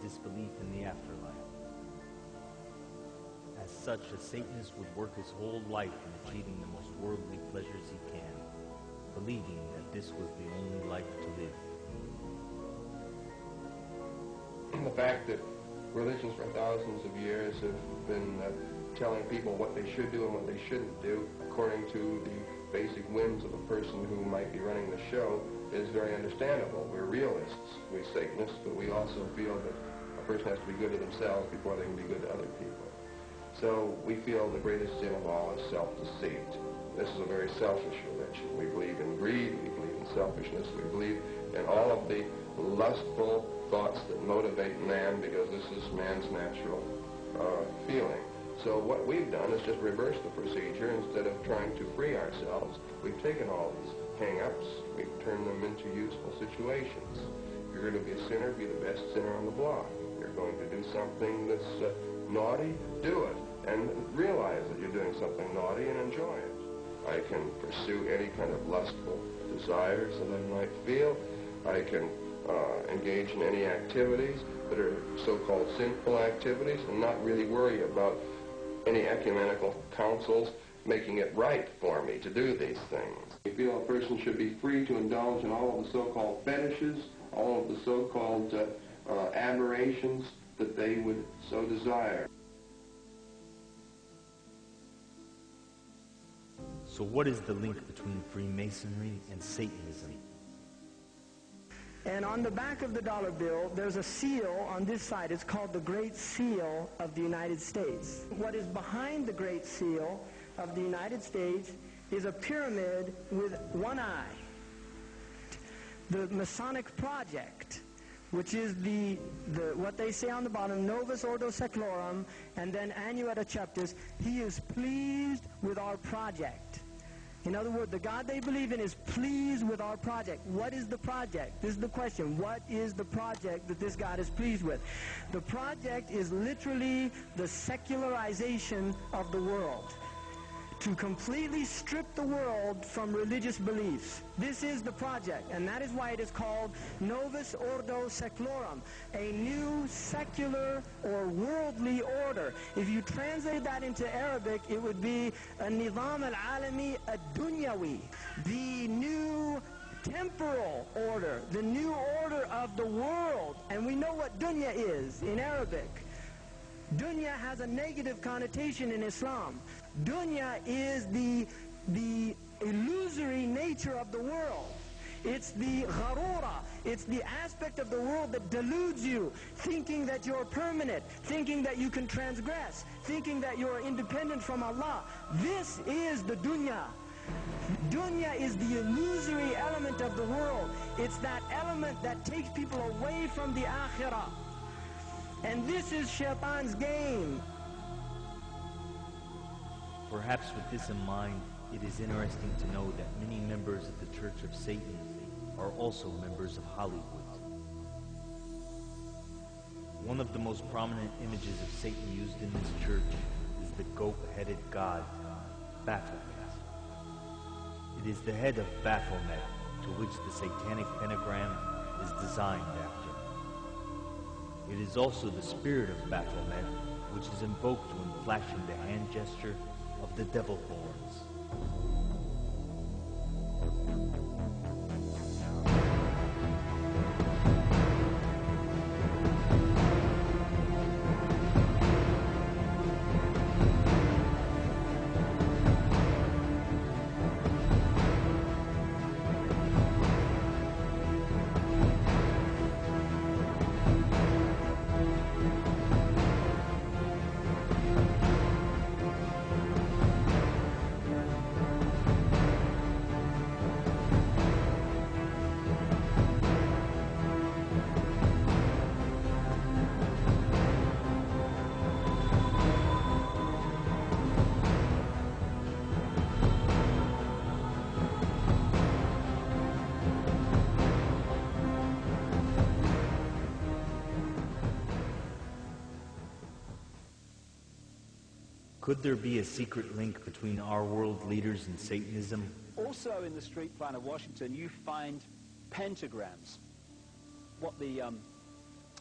disbelief in the afterlife. As such, a Satanist would work his whole life in achieving the most worldly pleasures he can, believing that this was the only life to live. The fact that religions for thousands of years have been telling people what they should do and what they shouldn't do according to the basic whims of a person who might be running the show is very understandable. We're realists, we Satanists, but we also feel that a person has to be good to themselves before they can be good to other people. So we feel the greatest sin of all is self-deceit. This is a very selfish religion. We believe in greed, we believe in selfishness, we believe in all of the lustful thoughts that motivate man because this is man's natural feeling. So what we've done is just reverse the procedure. Instead of trying to free ourselves, we've taken all these hang-ups, we've turned them into useful situations. If you're going to be a sinner, be the best sinner on the block. You're going to do something that's naughty, do it. And realize that you're doing something naughty and enjoy it. I can pursue any kind of lustful desires that I might feel. I can engage in any activities that are so-called sinful activities and not really worry about any ecumenical councils making it right for me to do these things. We feel a person should be free to indulge in all of the so-called fetishes, all of the so-called aberrations that they would so desire. So what is the link between Freemasonry and Satanism? And on the back of the dollar bill, there's a seal on this side. It's called the Great Seal of the United States. What is behind the Great Seal of the United States is a pyramid with one eye. The Masonic Project, which is what they say on the bottom, Novus Ordo Seclorum, and then Annuetta Chapters, he is pleased with our project. In other words, the God they believe in is pleased with our project. What is the project? This is the question. What is the project that this God is pleased with? The project is literally the secularization of the world. To completely strip the world from religious beliefs. This is the project, and that is why it is called Novus Ordo Seclorum, a new secular or worldly order. If you translate that into Arabic, it would be a Nizam al-Alami ad-Dunyawi, the new temporal order, the new order of the world. And we know what dunya is in Arabic. Dunya has a negative connotation in Islam. Dunya is the illusory nature of the world. It's the gharura. It's the aspect of the world that deludes you, thinking that you're permanent, thinking that you can transgress, thinking that you're independent from Allah. This is the dunya. Dunya is the illusory element of the world. It's that element that takes people away from the akhirah. And this is Shaitan's game. Perhaps with this in mind, it is interesting to know that many members of the Church of Satan are also members of Hollywood. One of the most prominent images of Satan used in this church is the goat-headed god, Baphomet. It is the head of Baphomet to which the satanic pentagram is designed after. It is also the spirit of Baphomet which is invoked when flashing the hand gesture of the devil horns. Could there be a secret link between our world leaders and Satanism? Also in the street plan of Washington, you find pentagrams. What the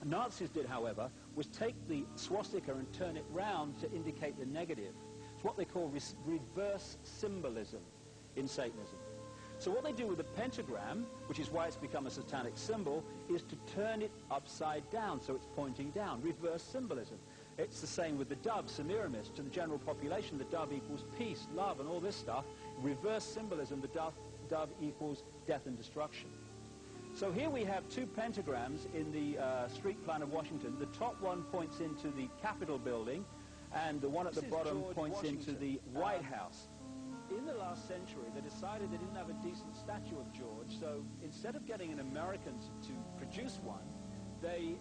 Nazis did, however, was take the swastika and turn it round to indicate the negative. It's what they call reverse symbolism in Satanism. So what they do with the pentagram, which is why it's become a satanic symbol, is to turn it upside down, so it's pointing down. Reverse symbolism. It's the same with the dove, Semiramis. To the general population, the dove equals peace, love, and all this stuff. Reverse symbolism, the dove equals death and destruction. So here we have two pentagrams in the street plan of Washington. The top one points into the Capitol building, and the one at the bottom points into the White House. In the last century, they decided they didn't have a decent statue of George, so instead of getting an American to produce one, they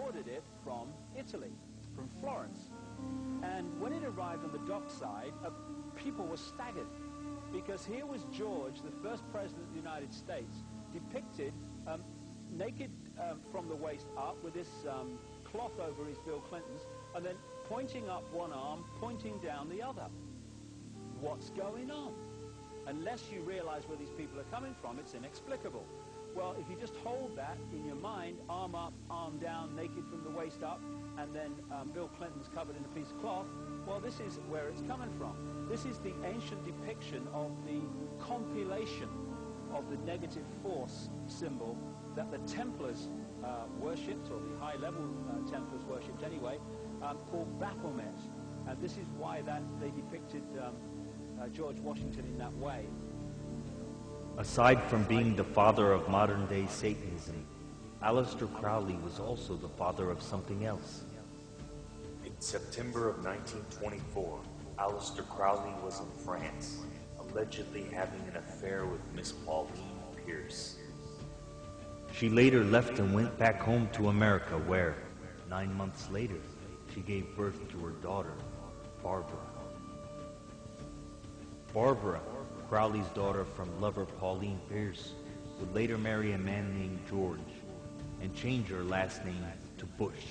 ordered it from Italy, from Florence. And when it arrived on the dockside, people were staggered, because here was George, the first president of the United States, depicted naked from the waist up with this cloth over his Bill Clinton's, and then pointing up one arm, pointing down the other. What's going on? Unless you realize where these people are coming from, it's inexplicable. Well, if you just hold that in your mind, arm up, arm down, naked from the waist up, and then Bill Clinton's covered in a piece of cloth, well, this is where it's coming from. This is the ancient depiction of the compilation of the negative force symbol that the Templars worshipped, or the high-level Templars worshipped anyway, called Baphomet. And this is why they depicted George Washington in that way. Aside from being the father of modern-day Satanism, Aleister Crowley was also the father of something else. In September of 1924, Aleister Crowley was in France, allegedly having an affair with Miss Pauline Pierce. She later left and went back home to America, where, 9 months later, she gave birth to her daughter, Barbara. Barbara, Crowley's daughter from lover Pauline Pierce, would later marry a man named George and change her last name to Bush.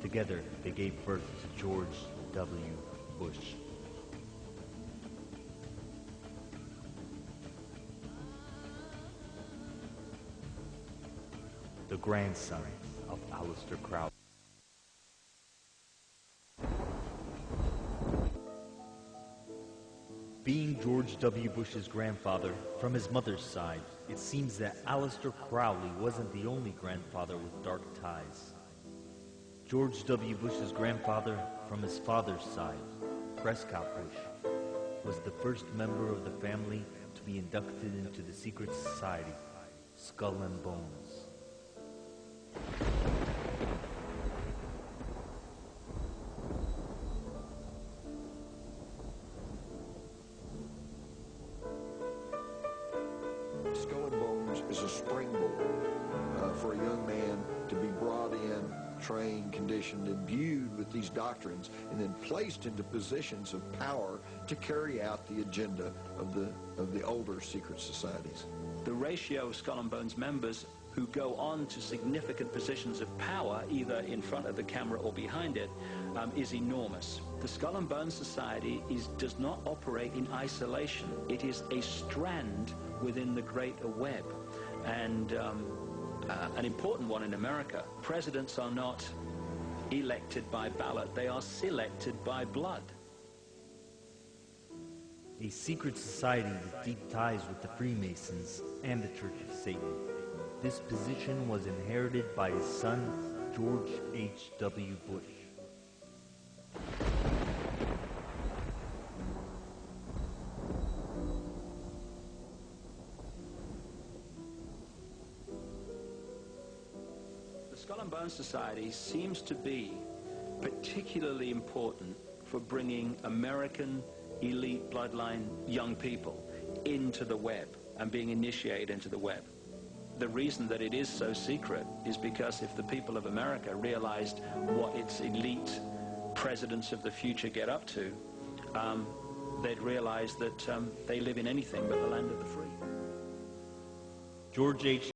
Together, they gave birth to George W. Bush. The grandson of Aleister Crowley. Being George W. Bush's grandfather from his mother's side, it seems that Aleister Crowley wasn't the only grandfather with dark ties. George W. Bush's grandfather from his father's side, Prescott Bush, was the first member of the family to be inducted into the secret society, Skull and Bones. Skull and Bones is a springboard for a young man to be brought in, trained, conditioned, imbued with these doctrines, and then placed into positions of power to carry out the agenda of the older secret societies. The ratio of Skull and Bones members who go on to significant positions of power, either in front of the camera or behind it, is enormous. The Skull and Bones Society does not operate in isolation. It is a strand within the greater web, and an important one in America. Presidents are not elected by ballot, they are selected by blood. A secret society with deep ties with the Freemasons and the Church of Satan. This position was inherited by his son, George H.W. Bush. The Skull and Bones Society seems to be particularly important for bringing American elite bloodline young people into the web and being initiated into the web. The reason that it is so secret is because if the people of America realized what its elite presidents of the future get up to, they'd realize that they live in anything but the land of the free. George H.